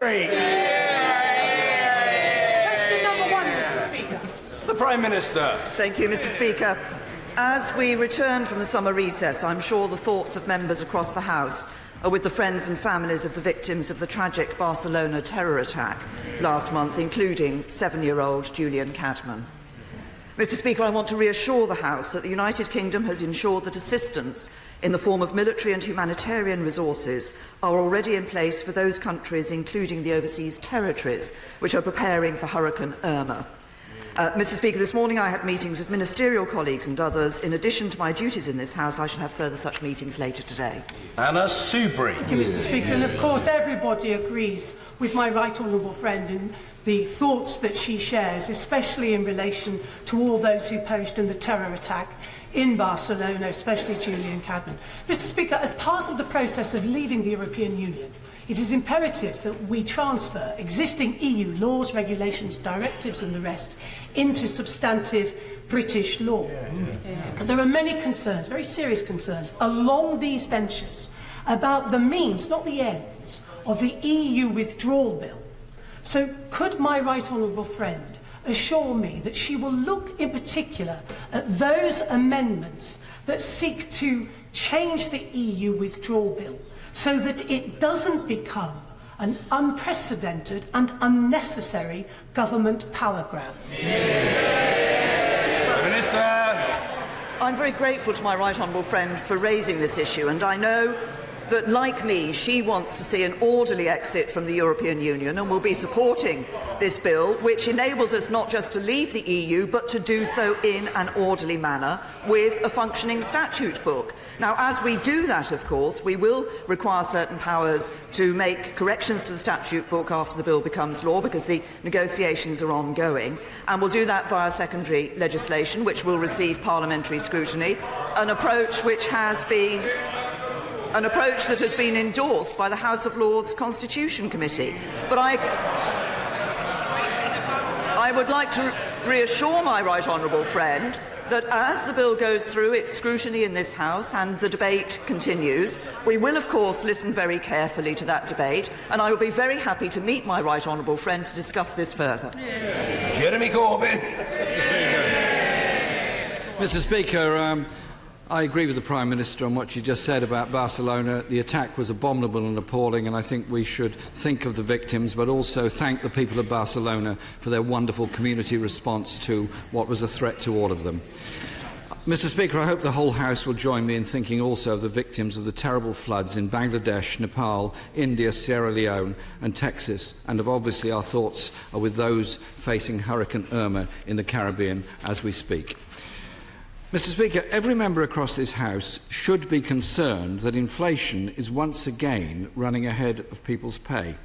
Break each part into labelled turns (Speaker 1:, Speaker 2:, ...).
Speaker 1: Question number 1, Mr. Speaker.
Speaker 2: The Prime Minister.
Speaker 3: Thank you, Mr. Speaker. As we return from the summer recess, I'm sure the thoughts of members across the House are with the friends and families of the victims of the tragic Barcelona terror attack last month, including 7-year-old Julian Cadman. Mr. Speaker, I want to reassure the House that the United Kingdom has ensured that assistance in the form of military and humanitarian resources are already in place for those countries, including the overseas territories, which are preparing for Hurricane Irma. Mr. Speaker, this morning I had meetings with ministerial colleagues and others. In addition to my duties in this House, I shall have further such meetings later today.
Speaker 2: Anna Soubry.
Speaker 1: Thank you, Mr. Speaker. And of course, everybody agrees with my right honourable friend in the thoughts that she shares, especially in relation to all those who perished in the terror attack in Barcelona, especially Julian Cadman. Mr. Speaker, as part of the process of leaving the European Union, it is imperative that we transfer existing EU laws, regulations, directives and the rest into substantive British law. There are many concerns, very serious concerns, along these benches about the means, not the ends, of the EU withdrawal bill. So could my right honourable friend assure me that she will look in particular at those amendments that seek to change the EU withdrawal bill so that it doesn't become an unprecedented and unnecessary government power grab?
Speaker 2: Minister.
Speaker 3: I'm very grateful to my right honourable friend for raising this issue, and I know that, like me, she wants to see an orderly exit from the European Union and will be supporting this bill, which enables us not just to leave the EU, but to do so in an orderly manner with a functioning statute book. Now, as we do that, of course, we will require certain powers to make corrections to the statute book after the bill becomes law, because the negotiations are ongoing, and we'll do that via secondary legislation, which will receive parliamentary scrutiny, an approach that has been endorsed by the House of Lords Constitution Committee. But I would like to reassure my right honourable friend that as the bill goes through its scrutiny in this House and the debate continues, we will of course listen very carefully to that debate, and I will be very happy to meet my right honourable friend to discuss this further.
Speaker 2: Jeremy Corbyn.
Speaker 4: Mr. Speaker, I agree with the Prime Minister on what she just said about Barcelona. The attack was abominable and appalling, and I think we should think of the victims, but also thank the people of Barcelona for their wonderful community response to what was a threat to all of them. Mr. Speaker, I hope the whole House will join me in thinking also of the victims of the terrible floods in Bangladesh, Nepal, India, Sierra Leone and Texas, and obviously our thoughts are with those facing Hurricane Irma in the Caribbean as we speak. Mr. Speaker, every member across this House should be concerned that inflation is once again running ahead of people's pay.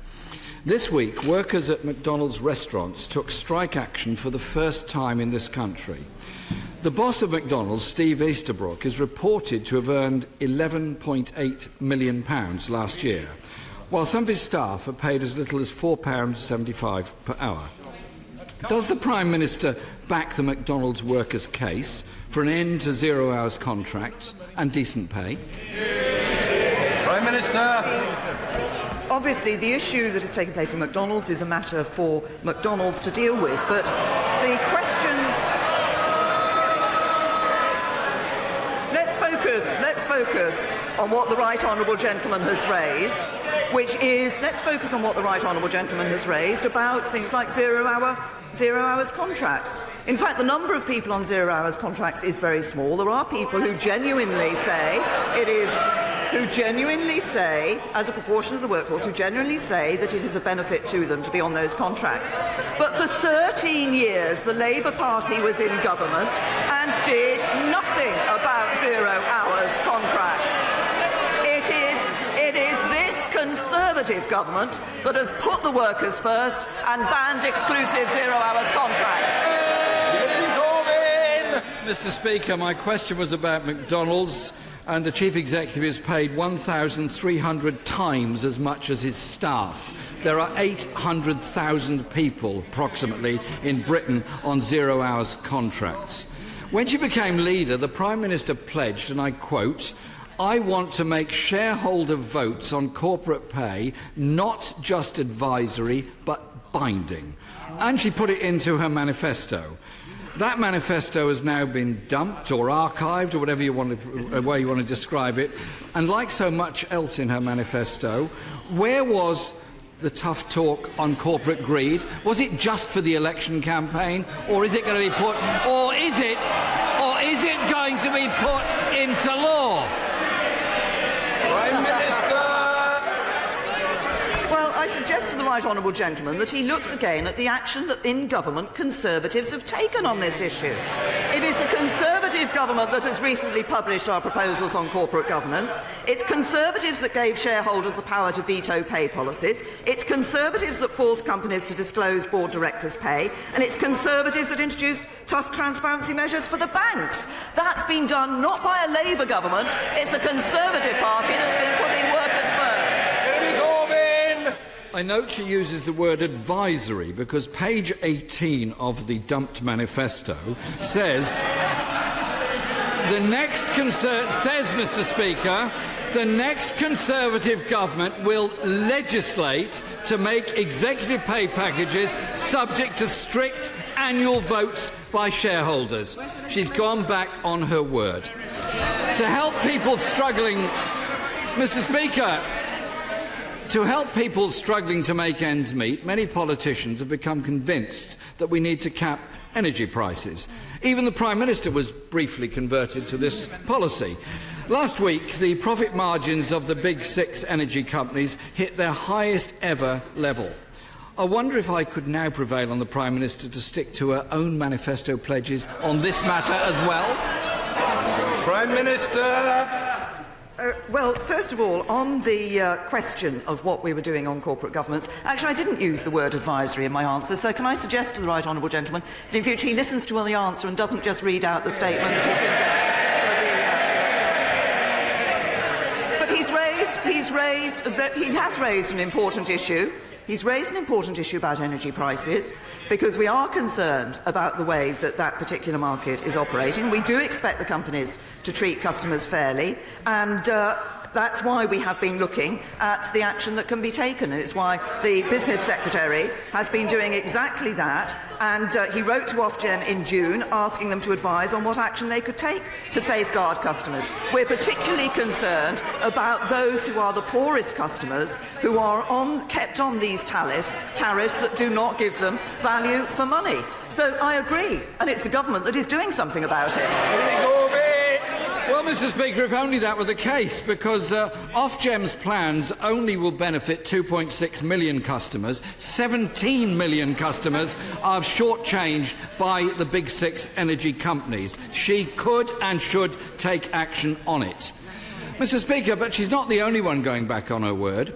Speaker 4: This week, workers at McDonald's restaurants took strike action for the first time in this country. The boss of McDonald's, Steve Easterbrook, is reported to have earned £11.8 million last year, while some of his staff are paid as little as £4.75 per hour. Does the Prime Minister back the McDonald's workers' case for an end to 0 hours contracts and decent pay?
Speaker 2: Prime Minister.
Speaker 3: Obviously, the issue that has taken place in McDonald's is a matter for McDonald's to deal with, but the questions... Let's focus on what the right honourable gentleman has raised, which is, let's focus on what the right honourable gentleman has raised about things like zero hours contracts. In fact, the number of people on 0 hours contracts is very small. There are people who genuinely say as a proportion of the workforce, who genuinely say that it is a benefit to them to be on those contracts. But for 13 years, the Labour Party was in government and did nothing about 0 hours contracts. It is this Conservative government that has put the workers first and banned exclusive 0 hours contracts.
Speaker 4: Mr. Speaker, my question was about McDonald's, and the Chief Executive is paid 1,300 times as much as his staff. There are 800,000 people, approximately, in Britain on 0 hours contracts. When she became leader, the Prime Minister pledged, and I quote, I want to make shareholder votes on corporate pay not just advisory but binding. And she put it into her manifesto. That manifesto has now been dumped or archived, or whatever way you want to describe it. And like so much else in her manifesto, where was the tough talk on corporate greed? Was it just for the election campaign, or is it going to be put, or is it going to be put into law?
Speaker 2: Prime Minister!
Speaker 3: Well, I suggest to the right honourable gentleman that he looks again at the action that in government Conservatives have taken on this issue. It is the Conservative government that has recently published our proposals on corporate governance. It's Conservatives that gave shareholders the power to veto pay policies. It's Conservatives that forced companies to disclose board directors' pay. And it's Conservatives that introduced tough transparency measures for the banks. That's been done not by a Labour government. It's the Conservative Party that's been putting workers first.
Speaker 2: Jeremy Corbyn!
Speaker 4: I note she uses the word advisory because page 18 of the dumped manifesto says, says, Mr. Speaker, the next Conservative government will legislate to make executive pay packages subject to strict annual votes by shareholders. She's gone back on her word. To help people struggling, Mr. Speaker, to help people struggling to make ends meet, many politicians have become convinced that we need to cap energy prices. Even the Prime Minister was briefly converted to this policy. Last week, the profit margins of the big six energy companies hit their highest ever level. I wonder if I could now prevail on the Prime Minister to stick to her own manifesto pledges on this matter as well.
Speaker 2: Prime Minister!
Speaker 3: Well, first of all, on the question of what we were doing on corporate governance, actually I didn't use the word advisory in my answer, so can I suggest to the right honourable gentleman that in future he listens to the answer and doesn't just read out the statement that he's been he has raised an important issue. He's raised an important issue about energy prices because we are concerned about the way that that particular market is operating. We do expect the companies to treat customers fairly, and that's why we have been looking at the action that can be taken. And it's why the Business Secretary has been doing exactly that, and he wrote to Ofgem in June asking them to advise on what action they could take to safeguard customers. We're particularly concerned about those who are the poorest customers, who are kept on these tariffs that do not give them value for money. So I agree, and it's the government that is doing something about it.
Speaker 4: Well, Mr. Speaker, if only that were the case, because Ofgem's plans only will benefit 2.6 million customers. 17 million customers are shortchanged by the big six energy companies. She could and should take action on it. Mr. Speaker, but she's not the only one going back on her word.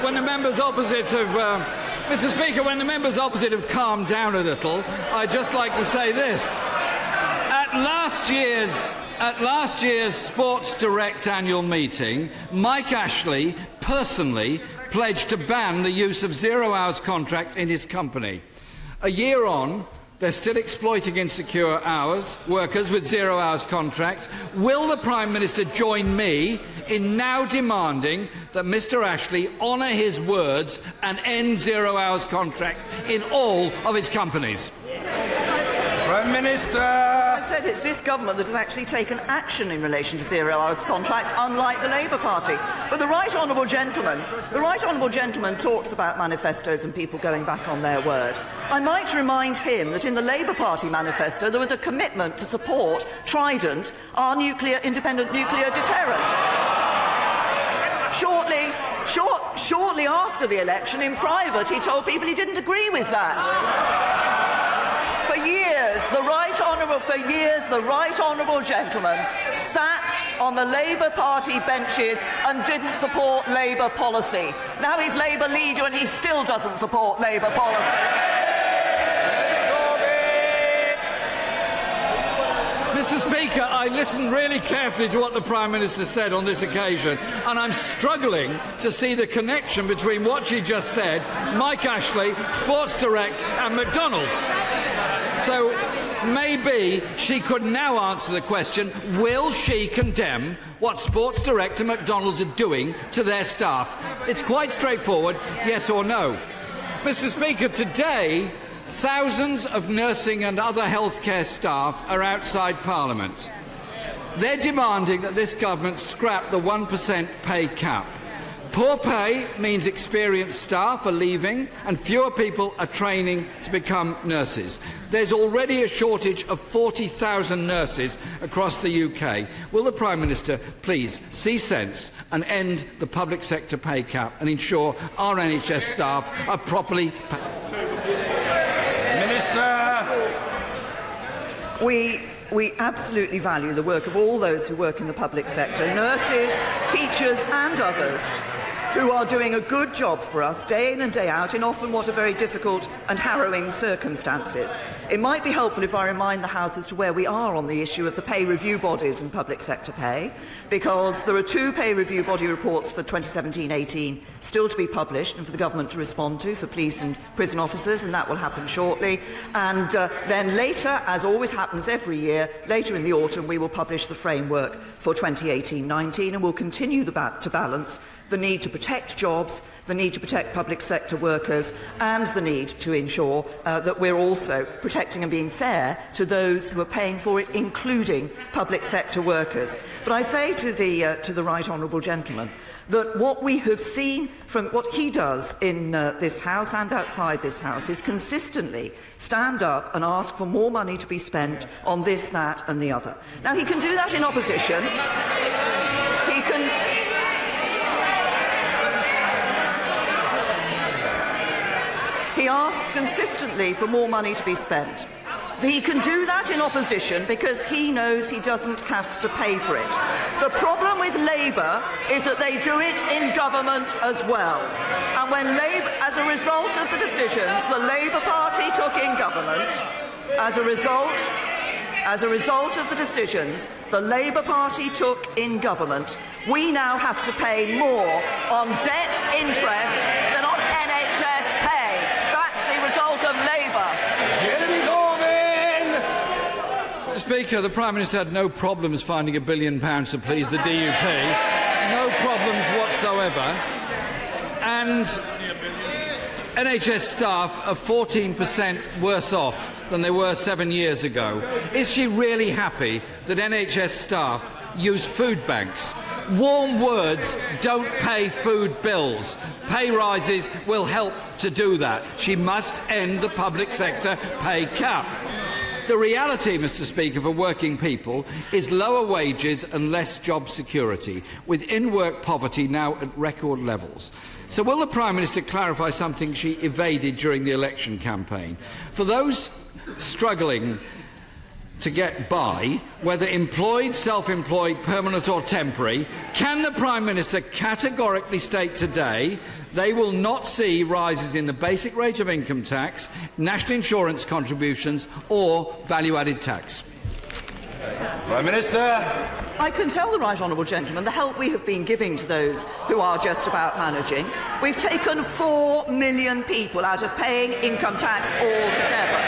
Speaker 4: When the members opposite have, Mr. Speaker, when the members opposite have calmed down a little, I'd just like to say this. At last year's Sports Direct annual meeting, Mike Ashley personally pledged to ban the use of zero-hours contracts in his company. A year on, they're still exploiting insecure workers with zero-hours contracts. Will the Prime Minister join me in now demanding that Mr. Ashley honour his words and end zero-hours contracts in all of his companies?
Speaker 2: Prime Minister!
Speaker 3: I've said it's this government that has actually taken action in relation to zero-hour contracts, unlike the Labour Party. But the right honourable gentleman talks about manifestos and people going back on their word. I might remind him that in the Labour Party manifesto there was a commitment to support Trident, our independent nuclear deterrent. Shortly after the election, in private, he told people he didn't agree with that. For years, the right honourable gentleman sat on the Labour Party benches and didn't support Labour policy. Now he's Labour leader and he still doesn't support Labour policy.
Speaker 4: Mr. Speaker, I listened really carefully to what the Prime Minister said on this occasion, and I'm struggling to see the connection between what she just said, Mike Ashley, Sports Direct and McDonald's. So maybe she could now answer the question, will she condemn what Sports Direct and McDonald's are doing to their staff? It's quite straightforward, yes or no. Mr. Speaker, today, thousands of nursing and other healthcare staff are outside Parliament. They're demanding that this government scrap the 1% pay cap. Poor pay means experienced staff are leaving and fewer people are training to become nurses. There's already a shortage of 40,000 nurses across the UK. Will the Prime Minister please see sense and end the public sector pay cap and ensure our NHS staff are properly paid?
Speaker 2: Minister!
Speaker 3: We absolutely value the work of all those who work in the public sector, nurses, teachers and others, who are doing a good job for us day in and day out in often what are very difficult and harrowing circumstances. It might be helpful if I remind the House as to where we are on the issue of the pay review bodies and public sector pay, because there are 2 pay review body reports for 2017-18 still to be published and for the government to respond to for police and prison officers, and that will happen shortly. And then later, as always happens every year, later in the autumn we will publish the framework for 2018-19, and we'll continue to balance the need to protect jobs, the need to protect public sector workers, and the need to ensure that we're also protecting and being fair to those who are paying for it, including public sector workers. But I say to the right honourable gentleman that what we have seen from what he does in this House and outside this House is consistently stand up and ask for more money to be spent on this, that and the other. Now, he can do that in opposition. He asks consistently for more money to be spent. He can do that in opposition because he knows he doesn't have to pay for it. The problem with Labour is that they do it in government as well. And when Labour, as a result of the decisions the Labour Party took in government, as a result of the decisions the Labour Party took in government, we now have to pay more on debt interest than on NHS pay. That's the result of Labour.
Speaker 2: Jeremy Corbyn!
Speaker 4: Mr. Speaker, the Prime Minister had no problems finding £1 billion to please the DUP. No problems whatsoever. And NHS staff are 14% worse off than they were 7 years ago. Is she really happy that NHS staff use food banks? Warm words don't pay food bills. Pay rises will help to do that. She must end the public sector pay cap. The reality, Mr. Speaker, for working people is lower wages and less job security, with in-work poverty now at record levels. So will the Prime Minister clarify something she evaded during the election campaign? For those struggling to get by, whether employed, self-employed, permanent or temporary, can the Prime Minister categorically state today they will not see rises in the basic rate of income tax, national insurance contributions or value-added tax?
Speaker 2: Prime Minister.
Speaker 3: I can tell the right honourable gentleman the help we have been giving to those who are just about managing. We've taken 4 million people out of paying income tax altogether.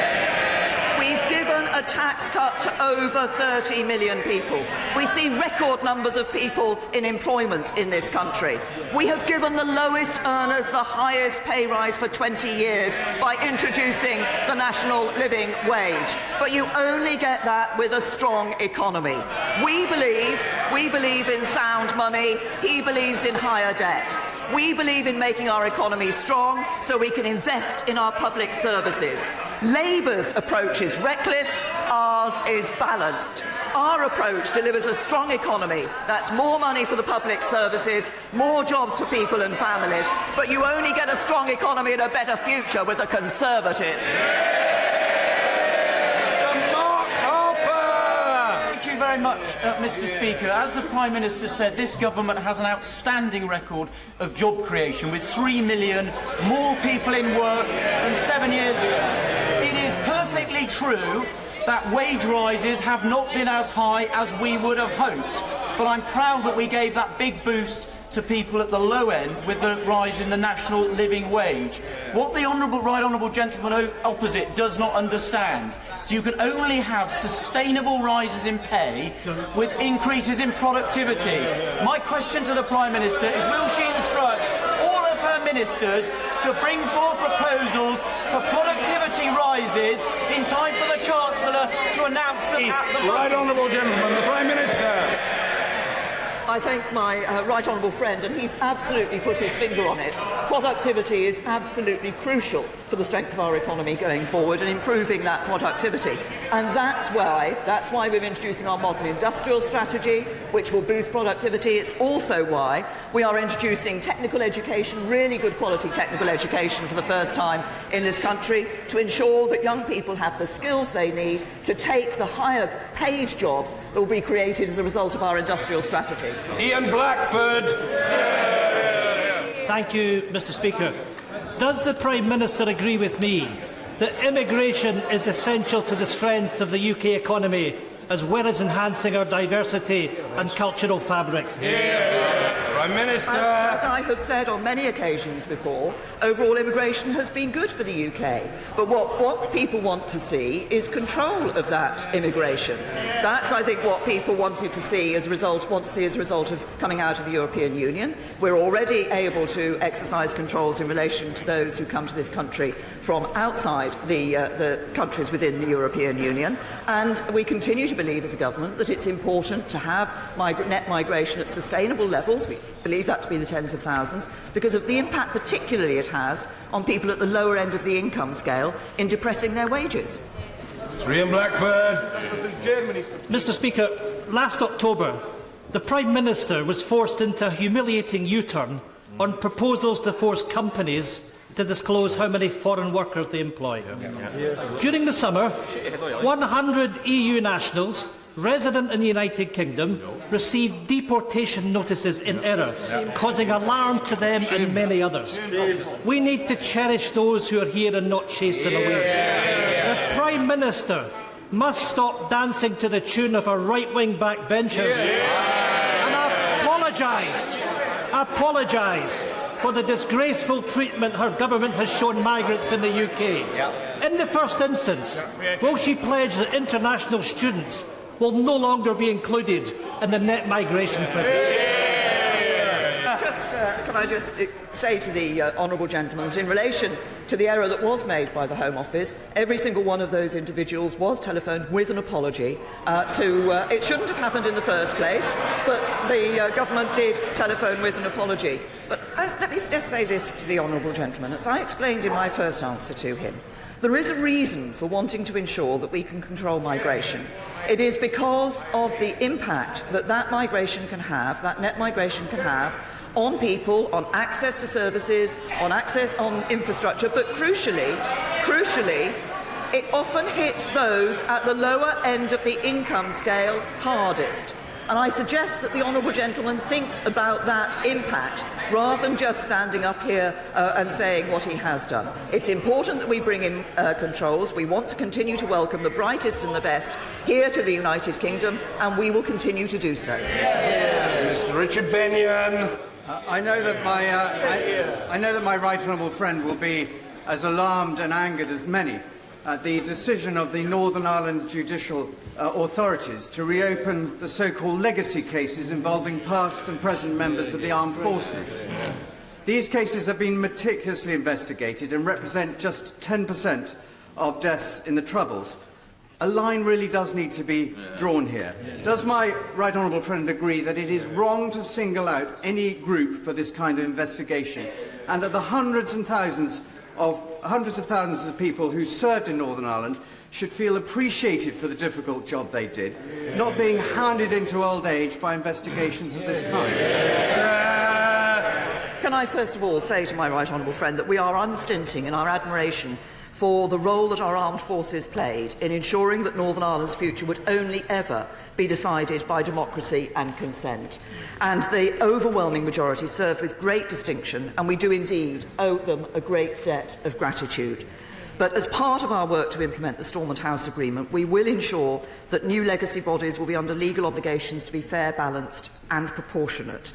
Speaker 3: We've given a tax cut to over 30 million people. We see record numbers of people in employment in this country. We have given the lowest earners the highest pay rise for 20 years by introducing the national living wage. But you only get that with a strong economy. We believe in sound money. He believes in higher debt. We believe in making our economy strong so we can invest in our public services. Labour's approach is reckless, ours is balanced. Our approach delivers a strong economy. That's more money for the public services, more jobs for people and families, but you only get a strong economy and a better future with the Conservatives.
Speaker 5: Very much, Mr. Speaker. As the Prime Minister said, this government has an outstanding record of job creation, with 3 million more people in work than 7 years ago. It is perfectly true that wage rises have not been as high as we would have hoped. But I'm proud that we gave that big boost to people at the low end with the rise in the national living wage. What the right honourable gentleman opposite does not understand is you can only have sustainable rises in pay with increases in productivity. My question to the Prime Minister is, will she instruct all of her ministers to bring forth proposals for productivity rises in time for the Chancellor to announce them at the
Speaker 2: Right honourable gentleman, the Prime Minister.
Speaker 3: I thank my right honourable friend, and he's absolutely put his finger on it. Productivity is absolutely crucial for the strength of our economy going forward and improving that productivity. And that's why we're introducing our modern industrial strategy, which will boost productivity. It's also why we are introducing technical education, really good quality technical education for the first time in this country, to ensure that young people have the skills they need to take the higher paid jobs that will be created as a result of our industrial strategy.
Speaker 2: Ian Blackford.
Speaker 6: Thank you, Mr. Speaker. Does the Prime Minister agree with me that immigration is essential to the strength of the UK economy, as well as enhancing our diversity and cultural fabric?
Speaker 2: Prime Minister.
Speaker 3: As I have said on many occasions before, overall immigration has been good for the UK. But what people want to see is control of that immigration. That's, I think, what people want to see as a result of coming out of the European Union. We're already able to exercise controls in relation to those who come to this country from outside the countries within the European Union. And we continue to believe as a government that it's important to have net migration at sustainable levels. We believe that to be the tens of thousands, because of the impact particularly it has on people at the lower end of the income scale in depressing their wages.
Speaker 2: Ian Blackford.
Speaker 6: Mr. Speaker, last October, the Prime Minister was forced into a humiliating U-turn on proposals to force companies to disclose how many foreign workers they employ. During the summer, 100 EU nationals resident in the United Kingdom received deportation notices in error, causing alarm to them and many others. We need to cherish those who are here and not chase them away. The Prime Minister must stop dancing to the tune of her right-wing backbenchers and apologise for the disgraceful treatment her government has shown migrants in the UK. In the first instance, will she pledge that international students will no longer be included in the net migration figures?
Speaker 3: Can I just say to the honourable gentleman that in relation to the error that was made by the Home Office, every single one of those individuals was telephoned with an apology. It shouldn't have happened in the first place, but the government did telephone with an apology. But let me just say this to the honourable gentleman. As I explained in my first answer to him, there is a reason for wanting to ensure that we can control migration. It is because of the impact that migration can have, that net migration can have, on people, on access to services, on infrastructure, but crucially, it often hits those at the lower end of the income scale hardest. And I suggest that the honourable gentleman thinks about that impact rather than just standing up here and saying what he has done. It's important that we bring in controls. We want to continue to welcome the brightest and the best here to the United Kingdom, and we will continue to do so.
Speaker 2: Mr. Richard Benyon.
Speaker 7: I know that my right honourable friend will be as alarmed and angered as many at the decision of the Northern Ireland judicial authorities to reopen the so-called legacy cases involving past and present members of the armed forces. These cases have been meticulously investigated and represent just 10% of deaths in the Troubles. A line really does need to be drawn here. Does my right honourable friend agree that it is wrong to single out any group for this kind of investigation, and that the hundreds of thousands of people who served in Northern Ireland should feel appreciated for the difficult job they did, not being hounded into old age by investigations of this kind?
Speaker 3: Can I first of all say to my right honourable friend that we are unstinting in our admiration for the role that our armed forces played in ensuring that Northern Ireland's future would only ever be decided by democracy and consent. And the overwhelming majority served with great distinction, and we do indeed owe them a great debt of gratitude. But as part of our work to implement the Stormont House Agreement, we will ensure that new legacy bodies will be under legal obligations to be fair, balanced and proportionate.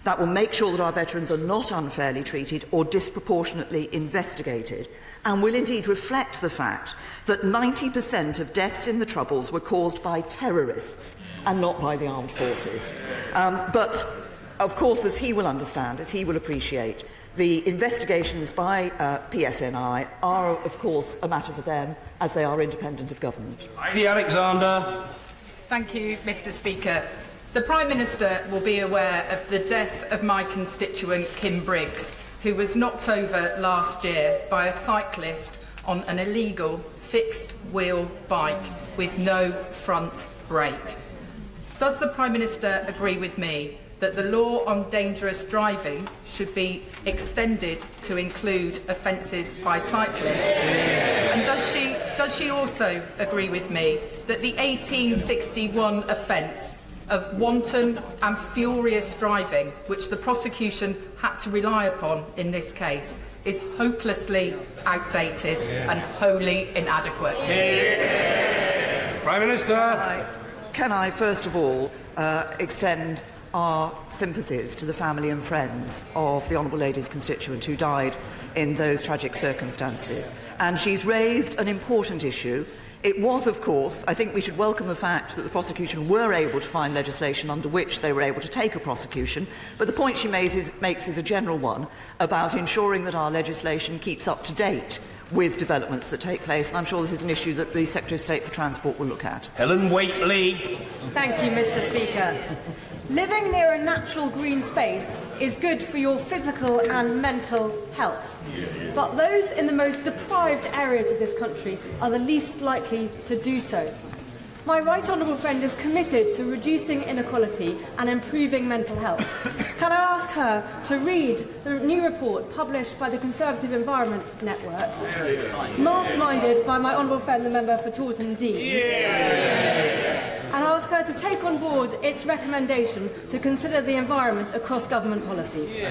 Speaker 3: That will make sure that our veterans are not unfairly treated or disproportionately investigated, and will indeed reflect the fact that 90% of deaths in the Troubles were caused by terrorists and not by the armed forces. But, of course, as he will understand, as he will appreciate, the investigations by PSNI are, of course, a matter for them, as they are independent of government.
Speaker 2: Lady Alexander.
Speaker 8: Thank you, Mr. Speaker. The Prime Minister will be aware of the death of my constituent Kim Briggs, who was knocked over last year by a cyclist on an illegal fixed-wheel bike with no front brake. Does the Prime Minister agree with me that the law on dangerous driving should be extended to include offences by cyclists? And does she also agree with me that the 1861 offence of wanton and furious driving, which the prosecution had to rely upon in this case, is hopelessly outdated and wholly inadequate?
Speaker 2: Prime Minister.
Speaker 3: Can I first of all extend our sympathies to the family and friends of the Honourable Lady's constituent who died in those tragic circumstances. And she's raised an important issue. It was, of course, I think we should welcome the fact that the prosecution were able to find legislation under which they were able to take a prosecution, but the point she makes is a general one about ensuring that our legislation keeps up to date with developments that take place, and I'm sure this is an issue that the Secretary of State for Transport will look at.
Speaker 2: Helen Whately.
Speaker 9: Thank you, Mr. Speaker. Living near a natural green space is good for your physical and mental health. But those in the most deprived areas of this country are the least likely to do so. My right honourable friend is committed to reducing inequality and improving mental health. Can I ask her to read the new report published by the Conservative Environment Network, masterminded by my honourable friend, the member for Taunton Deane, and ask her to take on board its recommendation to consider the environment across government policy?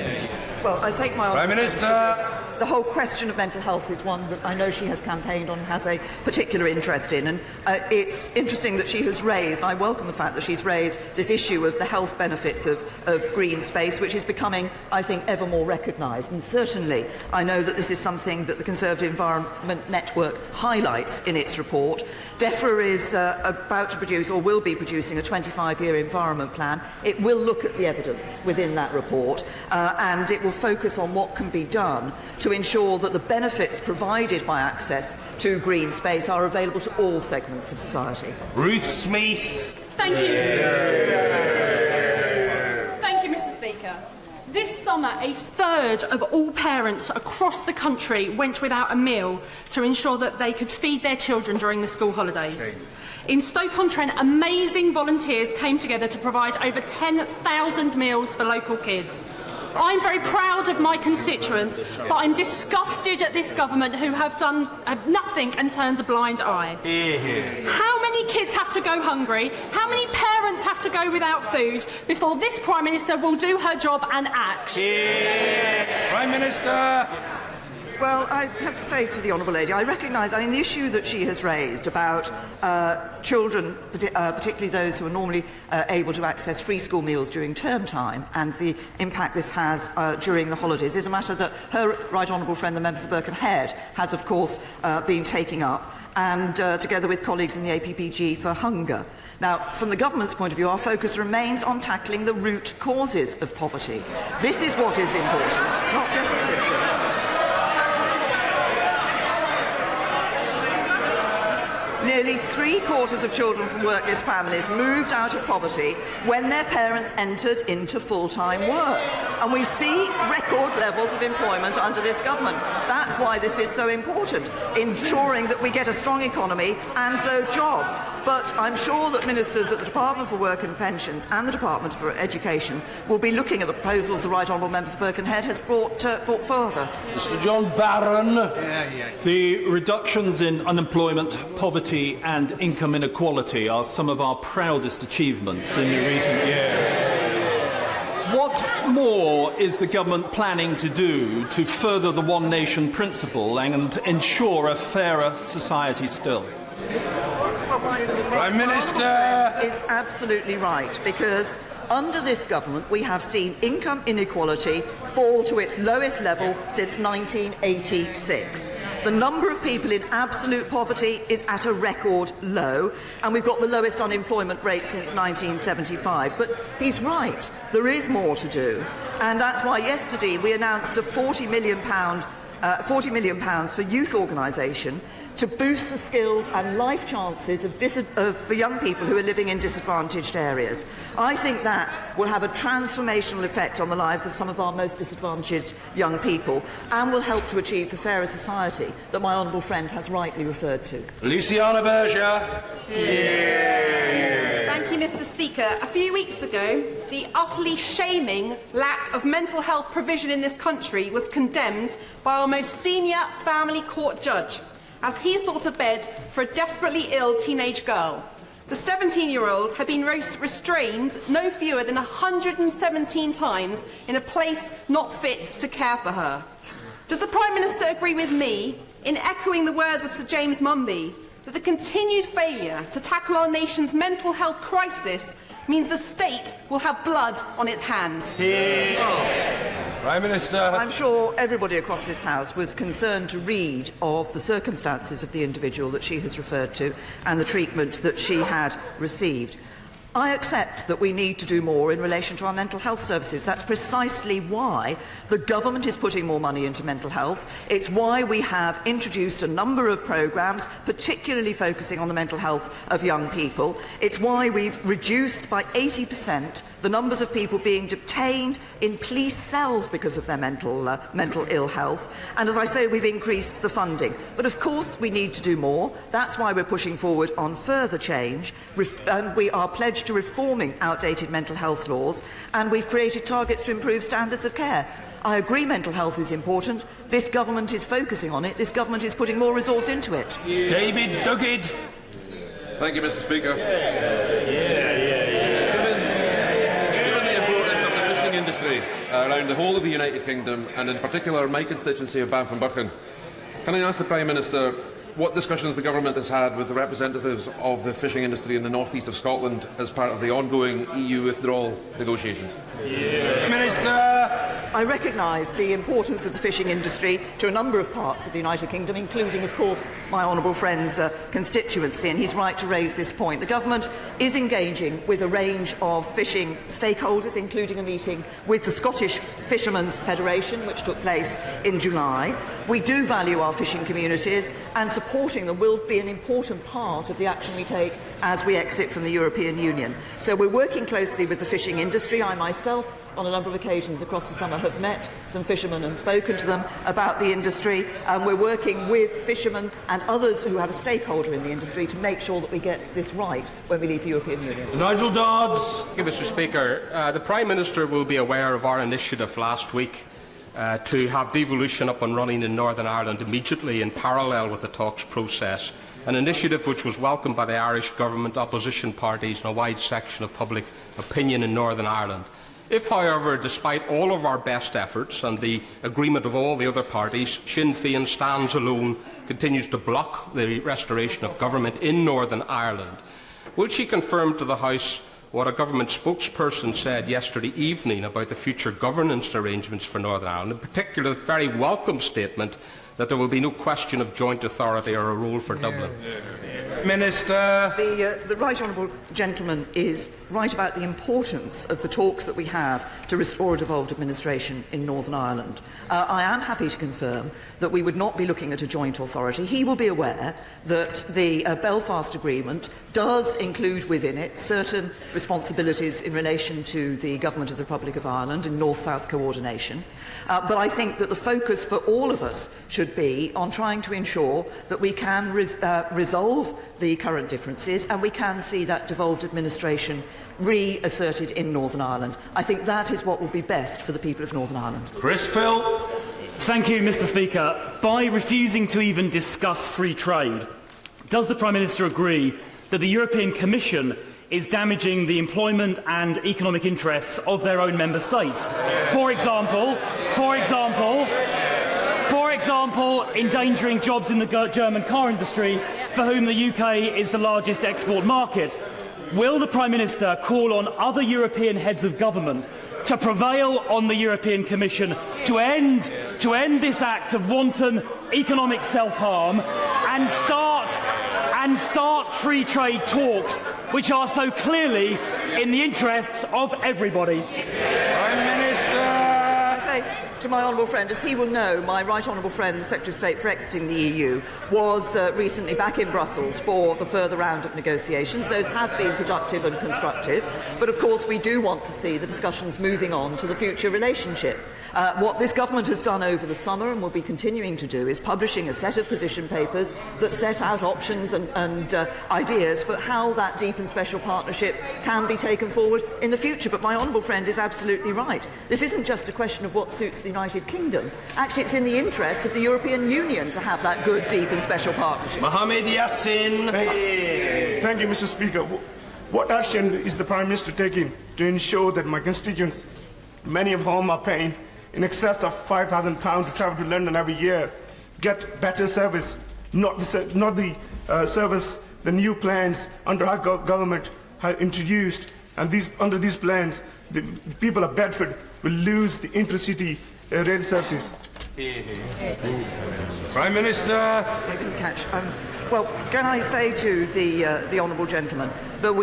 Speaker 3: Well, I take my
Speaker 2: Prime Minister.
Speaker 3: The whole question of mental health is one that I know she has campaigned on and has a particular interest in, and it's interesting that she has raised, I welcome the fact that she's raised this issue of the health benefits of green space, which is becoming, I think, ever more recognised. And certainly I know that this is something that the Conservative Environment Network highlights in its report. DEFRA is about to produce, or will be producing, a 25-year environment plan. It will look at the evidence within that report, and it will focus on what can be done to ensure that the benefits provided by access to green space are available to all segments of society.
Speaker 2: Ruth Smith.
Speaker 10: Thank you. Thank you, Mr. Speaker. This summer, a third of all parents across the country went without a meal to ensure that they could feed their children during the school holidays. In Stoke-on-Trent, amazing volunteers came together to provide over 10,000 meals for local kids. I'm very proud of my constituents, but I'm disgusted at this government who have done nothing and turned a blind eye. How many kids have to go hungry? How many parents have to go without food before this Prime Minister will do her job and act?
Speaker 2: Prime Minister.
Speaker 3: Well, I have to say to the Honourable Lady, I recognise, the issue that she has raised about children, particularly those who are normally able to access free school meals during term time, and the impact this has during the holidays, is a matter that her right honourable friend, the member for Birkenhead, has, of course, been taking up, and together with colleagues in the APPG for Hunger. Now, from the government's point of view, our focus remains on tackling the root causes of poverty. This is what is important, not just the symptoms. Nearly 3/4 of children from workless families moved out of poverty when their parents entered into full-time work. And we see record levels of employment under this government. That's why this is so important, ensuring that we get a strong economy and those jobs. But I'm sure that ministers at the Department for Work and Pensions and the Department for Education will be looking at the proposals the Right Honourable Member for Birkenhead has brought further.
Speaker 2: Mr. John Barron.
Speaker 11: The reductions in unemployment, poverty and income inequality are some of our proudest achievements in recent years. What more is the government planning to do to further the one nation principle and ensure a fairer society still?
Speaker 2: Prime Minister
Speaker 3: is absolutely right, because under this government we have seen income inequality fall to its lowest level since 1986. The number of people in absolute poverty is at a record low, and we've got the lowest unemployment rate since 1975. But he's right, there is more to do, and that's why yesterday we announced a £40 million for youth organisation to boost the skills and life chances for young people who are living in disadvantaged areas. I think that will have a transformational effect on the lives of some of our most disadvantaged young people and will help to achieve the fairer society that my honourable friend has rightly referred to.
Speaker 2: Luciana Berger.
Speaker 12: Thank you, Mr. Speaker. A few weeks ago, the utterly shaming lack of mental health provision in this country was condemned by our most senior family court judge as he sought a bed for a desperately ill teenage girl. The 17-year-old had been restrained no fewer than 117 times in a place not fit to care for her. Does the Prime Minister agree with me in echoing the words of Sir James Mumby that the continued failure to tackle our nation's mental health crisis means the state will have blood on its hands?
Speaker 2: Prime Minister.
Speaker 3: I'm sure everybody across this House was concerned to read of the circumstances of the individual that she has referred to and the treatment that she had received. I accept that we need to do more in relation to our mental health services. That's precisely why the government is putting more money into mental health. It's why we have introduced a number of programmes, particularly focusing on the mental health of young people. It's why we've reduced by 80% the numbers of people being detained in police cells because of their mental ill health. And as I say, we've increased the funding. But of course we need to do more. That's why we're pushing forward on further change. And we are pledged to reforming outdated mental health laws, and we've created targets to improve standards of care. I agree mental health is important. This government is focusing on it. This government is putting more resource into it.
Speaker 2: David Duguid.
Speaker 13: Thank you, Mr. Speaker. Given the importance of the fishing industry around the whole of the United Kingdom, and in particular my constituency of Banff and Buchan, can I ask the Prime Minister what discussions the government has had with the representatives of the fishing industry in the north east of Scotland as part of the ongoing EU withdrawal negotiations?
Speaker 2: Minister.
Speaker 3: I recognise the importance of the fishing industry to a number of parts of the United Kingdom, including, of course, my honourable friend's constituency, and he's right to raise this point. The government is engaging with a range of fishing stakeholders, including a meeting with the Scottish Fishermen's Federation, which took place in July. We do value our fishing communities, and supporting them will be an important part of the action we take as we exit from the European Union. So we're working closely with the fishing industry. I myself, on a number of occasions across the summer, have met some fishermen and spoken to them about the industry, and we're working with fishermen and others who have a stakeholder in the industry to make sure that we get this right when we leave the European Union.
Speaker 2: Nigel Dodds.
Speaker 14: Thank you, Mr. Speaker. The Prime Minister will be aware of our initiative last week to have devolution up and running in Northern Ireland immediately in parallel with the talks process, an initiative which was welcomed by the Irish Government, opposition parties and a wide section of public opinion in Northern Ireland. If, however, despite all of our best efforts and the agreement of all the other parties, Sinn Féin stands alone, continues to block the restoration of government in Northern Ireland, will she confirm to the House what a government spokesperson said yesterday evening about the future governance arrangements for Northern Ireland, in particular the very welcome statement that there will be no question of joint authority or a role for Dublin?
Speaker 2: Minister.
Speaker 3: The right honourable gentleman is right about the importance of the talks that we have to restore a devolved administration in Northern Ireland. I am happy to confirm that we would not be looking at a joint authority. He will be aware that the Belfast Agreement does include within it certain responsibilities in relation to the Government of the Republic of Ireland and North-South coordination. But I think that the focus for all of us should be on trying to ensure that we can resolve the current differences and we can see that devolved administration reasserted in Northern Ireland. I think that is what will be best for the people of Northern Ireland.
Speaker 2: Chris Phil.
Speaker 15: Thank you, Mr. Speaker. By refusing to even discuss free trade, does the Prime Minister agree that the European Commission is damaging the employment and economic interests of their own member states. For example, endangering jobs in the German car industry, for whom the UK is the largest export market. Will the Prime Minister call on other European heads of government to prevail on the European Commission to end this act of wanton economic self-harm and start free trade talks which are so clearly in the interests of everybody?
Speaker 2: Prime Minister.
Speaker 3: To my honourable friend, as he will know, my right honourable friend, the Secretary of State for exiting the EU, was recently back in Brussels for the further round of negotiations. Those have been productive and constructive, but of course we do want to see the discussions moving on to the future relationship. What this government has done over the summer and will be continuing to do is publishing a set of position papers that set out options and ideas for how that deep and special partnership can be taken forward in the future. But my honourable friend is absolutely right. This isn't just a question of what suits the United Kingdom. Actually, it's in the interests of the European Union to have that good, deep and special partnership.
Speaker 2: Mohamed Yassin.
Speaker 16: Thank you, Mr. Speaker. What action is the Prime Minister taking to ensure that my constituents, many of whom are paying in excess of £5,000 to travel to London every year, get better service, not the service the new plans under our government have introduced? And under these plans, the people of Bedford will lose the intercity rail services.
Speaker 2: Prime Minister.
Speaker 3: I didn't catch. Well, can I say to the honourable gentleman that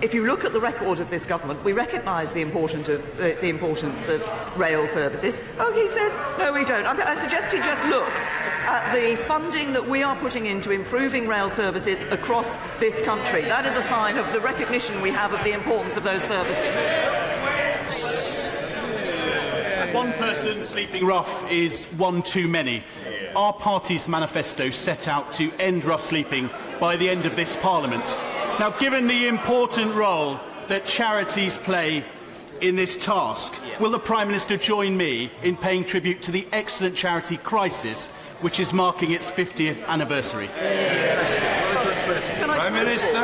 Speaker 3: if you look at the record of this government, we recognise the importance of rail services. Oh, he says, no, we don't. I suggest he just looks at the funding that we are putting into improving rail services across this country. That is a sign of the recognition we have of the importance of those services.
Speaker 17: One person sleeping rough is one too many. Our party's manifesto set out to end rough sleeping by the end of this Parliament. Now, given the important role that charities play in this task, will the Prime Minister join me in paying tribute to the excellent charity Crisis, which is marking its 50th anniversary?
Speaker 3: Prime Minister.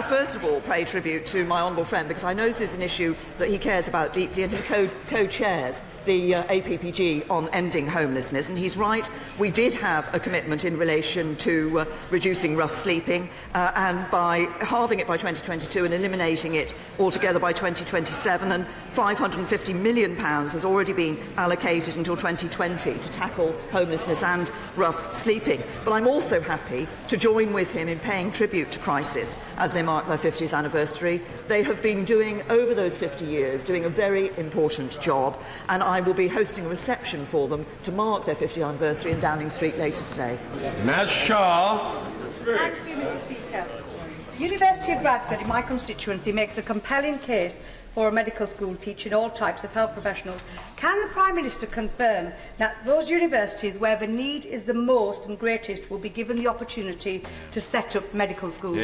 Speaker 3: First of all, pay tribute to my honourable friend, because I know this is an issue that he cares about deeply, and he co-chairs the APPG on ending homelessness. And he's right, we did have a commitment in relation to reducing rough sleeping, and by halving it by 2022 and eliminating it altogether by 2027, and £550 million has already been allocated until 2020 to tackle homelessness and rough sleeping. But I'm also happy to join with him in paying tribute to Crisis as they mark their 50th anniversary. They have been doing, over those 50 years, doing a very important job, and I will be hosting a reception for them to mark their 50th anniversary in Downing Street later today.
Speaker 2: Naz Shah.
Speaker 18: Thank you, Mr. Speaker. The University of Bradford in my constituency makes a compelling case for a medical school teaching all types of health professionals. Can the Prime Minister confirm that those universities where the need is the most and greatest will be given the opportunity to set up medical schools?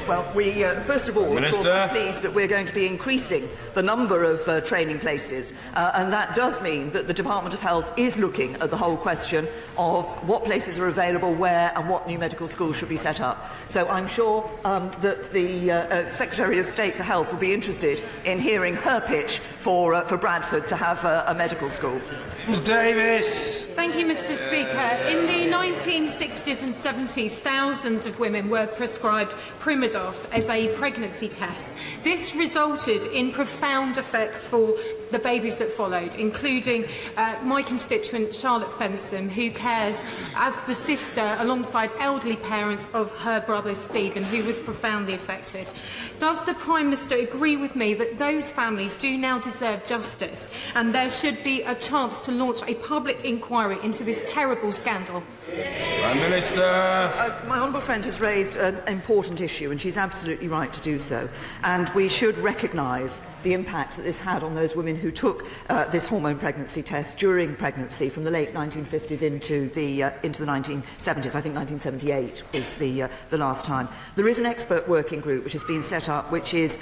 Speaker 3: Well, we, first of all, of course, are pleased that we're going to be increasing the number of training places, and that does mean that the Department of Health is looking at the whole question of what places are available where and what new medical schools should be set up. So I'm sure that the Secretary of State for Health will be interested in hearing her pitch for Bradford to have a medical school.
Speaker 2: Ms Davis.
Speaker 10: Thank you, Mr. Speaker. In the 1960s and 70s, thousands of women were prescribed Primodos as a pregnancy test. This resulted in profound effects for the babies that followed, including my constituent Charlotte Fensom, who cares as the sister alongside elderly parents of her brother Stephen, who was profoundly affected. Does the Prime Minister agree with me that those families do now deserve justice, and there should be a chance to launch a public inquiry into this terrible scandal?
Speaker 2: Prime Minister.
Speaker 3: My honourable friend has raised an important issue, and she's absolutely right to do so. And we should recognise the impact that this had on those women who took this hormone pregnancy test during pregnancy from the late 1950s into the 1970s. I think 1978 was the last time. There is an expert working group which has been set up, which is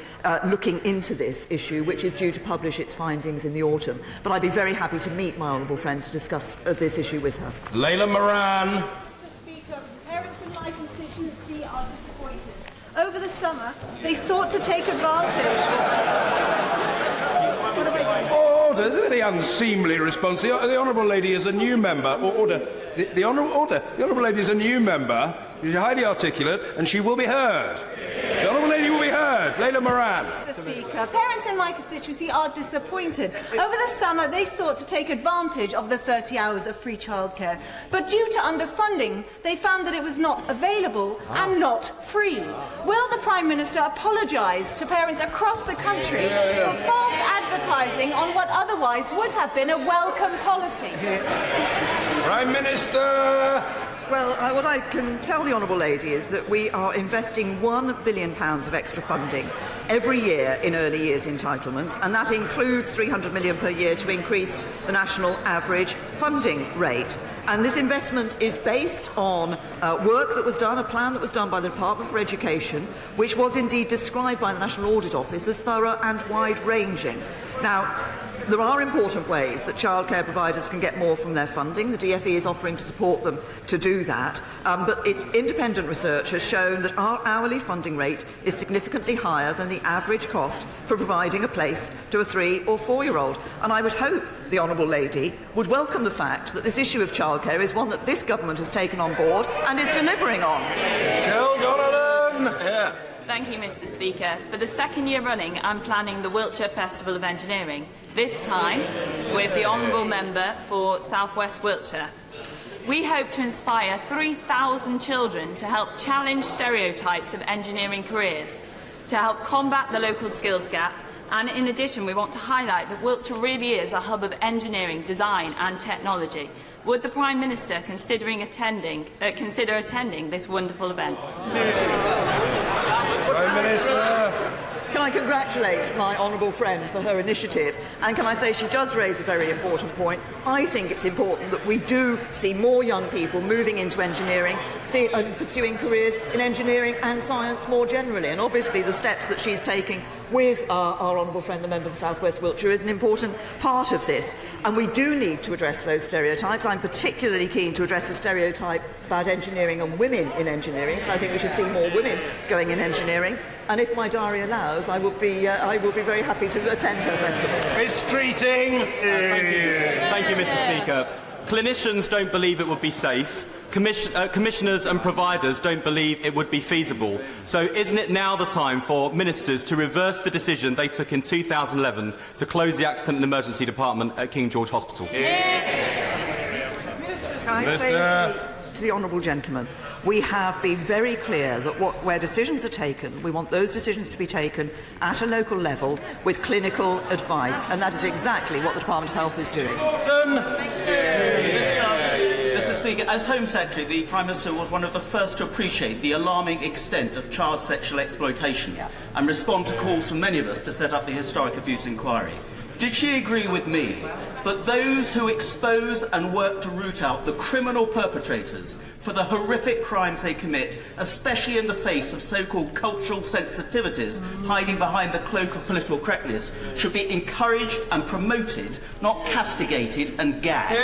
Speaker 3: looking into this issue, which is due to publish its findings in the autumn. But I'd be very happy to meet my honourable friend to discuss this issue with her.
Speaker 2: Layla Moran.
Speaker 19: Mr. Speaker, parents in my constituency are disappointed.
Speaker 18: Over the summer, they sought to take advantage.
Speaker 2: Order, is there any unseemly response? The Honourable Lady is a new member. Order. The Honourable Lady is a new member. She's highly articulate, and she will be heard. The Honourable Lady will be heard. Leila Moran.
Speaker 18: Mr. Speaker, parents in my constituency are disappointed. Over the summer, they sought to take advantage of the 30 hours of free childcare. But due to underfunding, they found that it was not available and not free. Will the Prime Minister apologise to parents across the country for false advertising on what otherwise would have been a welcome policy?
Speaker 2: Prime Minister.
Speaker 3: Well, what I can tell the Honourable Lady is that we are investing £1 billion of extra funding every year in early years entitlements, and that includes £300 million per year to increase the national average funding rate. And this investment is based on work that was done, a plan that was done by the Department for Education, which was indeed described by the National Audit Office as thorough and wide-ranging. Now, there are important ways that childcare providers can get more from their funding. The DfE is offering to support them to do that. But its independent research has shown that our hourly funding rate is significantly higher than the average cost for providing a place to a 3- or 4-year-old. And I would hope the Honourable Lady would welcome the fact that this issue of childcare is one that this government has taken on board and is delivering on.
Speaker 2: Michelle Donovan. Yeah.
Speaker 19: Thank you, Mr. Speaker. For the second year running, I'm planning the Wiltshire Festival of Engineering, this time with the Honourable Member for South West Wiltshire. We hope to inspire 3,000 children to help challenge stereotypes of engineering careers, to help combat the local skills gap, and in addition, we want to highlight that Wiltshire really is a hub of engineering, design and technology. Would the Prime Minister consider attending this wonderful event?
Speaker 2: Prime Minister.
Speaker 3: Can I congratulate my honourable friend for her initiative? And can I say she does raise a very important point. I think it's important that we do see more young people moving into engineering, and pursuing careers in engineering and science more generally. And obviously the steps that she's taking with our honourable friend, the member for South West Wiltshire, is an important part of this. And we do need to address those stereotypes. I'm particularly keen to address the stereotype about engineering and women in engineering, because I think we should see more women going in engineering. And if my diary allows, I will be very happy to attend her festival.
Speaker 2: Mistreating.
Speaker 17: Thank you, Mr. Speaker. Clinicians don't believe it would be safe. Commissioners and providers don't believe it would be feasible. So isn't it now the time for ministers to reverse the decision they took in 2011 to close the Accident and Emergency Department at King George Hospital?
Speaker 3: Can I say to the honourable gentleman, we have been very clear that where decisions are taken, we want those decisions to be taken at a local level with clinical advice, and that is exactly what the Department of Health is doing.
Speaker 5: Mr. Speaker, as Home Secretary, the Prime Minister was one of the first to appreciate the alarming extent of child sexual exploitation and respond to calls from many of us to set up the Historic Abuse Inquiry. Did she agree with me that those who expose and work to root out the criminal perpetrators for the horrific crimes they commit, especially in the face of so-called cultural sensitivities hiding behind the cloak of political correctness, should be encouraged and promoted, not castigated and gagged?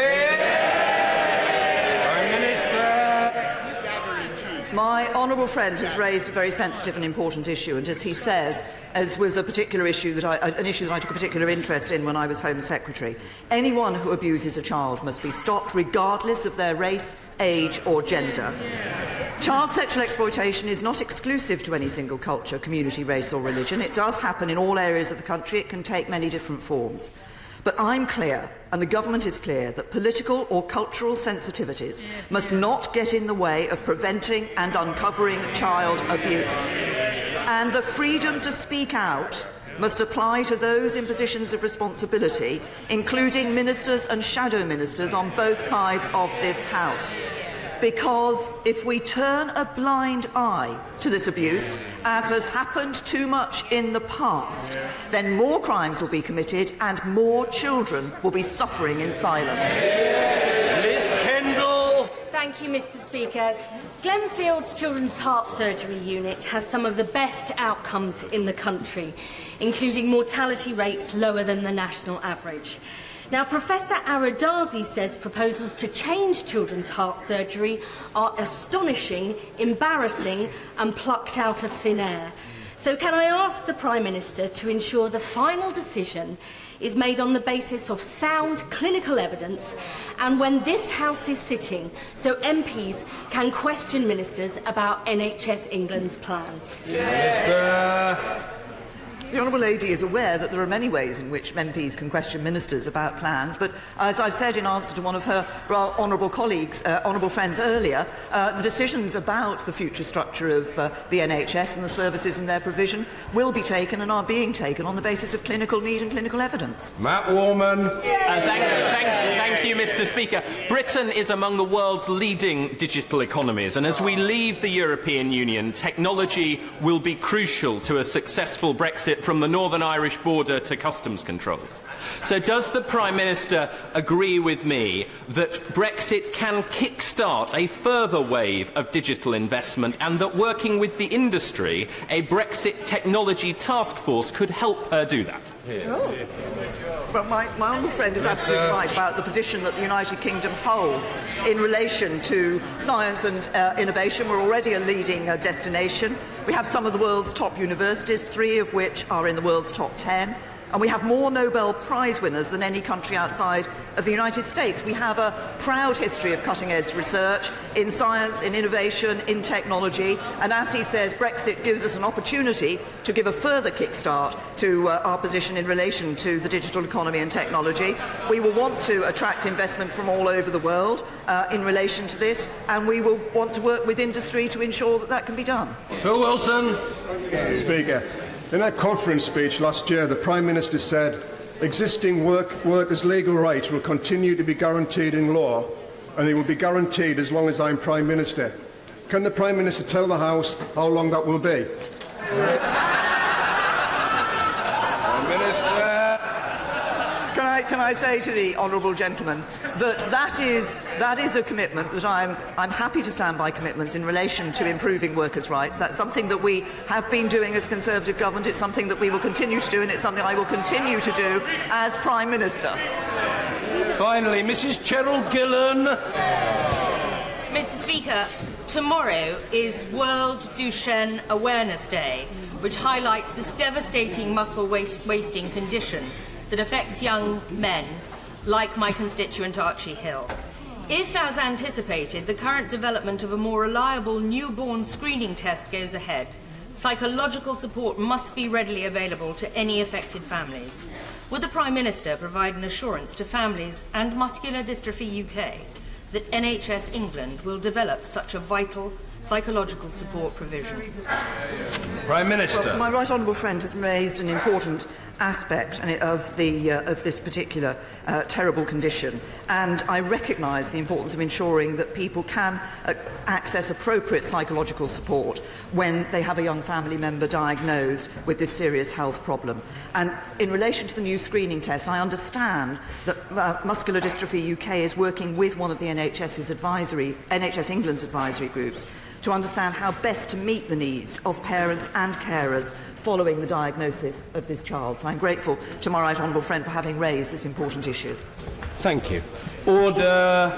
Speaker 2: Prime Minister.
Speaker 3: My honourable friend has raised a very sensitive and important issue, and as he says, as was a particular issue an issue that I took a particular interest in when I was Home Secretary. Anyone who abuses a child must be stopped regardless of their race, age or gender. Child sexual exploitation is not exclusive to any single culture, community, race or religion. It does happen in all areas of the country. It can take many different forms. But I'm clear, and the government is clear, that political or cultural sensitivities must not get in the way of preventing and uncovering child abuse. And the freedom to speak out must apply to those in positions of responsibility, including ministers and shadow ministers on both sides of this House. Because if we turn a blind eye to this abuse, as has happened too much in the past, then more crimes will be committed and more children will be suffering in silence.
Speaker 2: Liz Kendall.
Speaker 20: Thank you, Mr. Speaker. Glenfield's Children's Heart Surgery Unit has some of the best outcomes in the country, including mortality rates lower than the national average. Now, Professor Aradazi says proposals to change children's heart surgery are astonishing, embarrassing and plucked out of thin air. So can I ask the Prime Minister to ensure the final decision is made on the basis of sound clinical evidence and when this House is sitting, so MPs can question ministers about NHS England's plans?
Speaker 2: Minister.
Speaker 3: The Honourable Lady is aware that there are many ways in which MPs can question ministers about plans, but as I've said in answer to one of her honourable colleagues, honourable friends earlier, the decisions about the future structure of the NHS and the services and their provision will be taken and are being taken on the basis of clinical need and clinical evidence.
Speaker 2: Matt Warman.
Speaker 21: Thank you, Mr. Speaker. Britain is among the world's leading digital economies, and as we leave the European Union, technology will be crucial to a successful Brexit from the Northern Irish border to customs controls. So does the Prime Minister agree with me that Brexit can kickstart a further wave of digital investment and that working with the industry, a Brexit technology task force could help her do that?
Speaker 3: Well, my honourable friend is absolutely right about the position that the United Kingdom holds in relation to science and innovation. We're already a leading destination. We have some of the world's top universities, 3 of which are in the world's top 10. And we have more Nobel Prize winners than any country outside of the United States. We have a proud history of cutting-edge research in science, in innovation, in technology. And as he says, Brexit gives us an opportunity to give a further kickstart to our position in relation to the digital economy and technology. We will want to attract investment from all over the world in relation to this, and we will want to work with industry to ensure that that can be done.
Speaker 2: Phil Wilson.
Speaker 22: Mr. Speaker. In that conference speech last year, the Prime Minister said existing workers' legal rights will continue to be guaranteed in law and they will be guaranteed as long as I'm Prime Minister. Can the Prime Minister tell the House how long that will be?
Speaker 2: Minister.
Speaker 3: Can I say to the honourable gentleman that that is a commitment that I'm happy to stand by commitments in relation to improving workers' rights. That's something that we have been doing as Conservative government. It's something that we will continue to do, and it's something I will continue to do as Prime Minister.
Speaker 2: Finally, Mrs. Cheryl Gillan.
Speaker 23: Mr. Speaker, tomorrow is World Duchenne Awareness Day, which highlights this devastating muscle wasting condition that affects young men, like my constituent Archie Hill. If, as anticipated, the current development of a more reliable newborn screening test goes ahead, psychological support must be readily available to any affected families. Would the Prime Minister provide an assurance to families and Muscular Dystrophy UK that NHS England will develop such a vital psychological support provision?
Speaker 2: Prime Minister.
Speaker 3: Well, my right honourable friend has raised an important aspect of this particular terrible condition, and I recognise the importance of ensuring that people can access appropriate psychological support when they have a young family member diagnosed with this serious health problem. And in relation to the new screening test, I understand that Muscular Dystrophy UK is working with one of the NHS England's advisory groups to understand how best to meet the needs of parents and carers following the diagnosis of this child. So I'm grateful to my right honourable friend for having raised this important issue.
Speaker 2: Thank you. Order.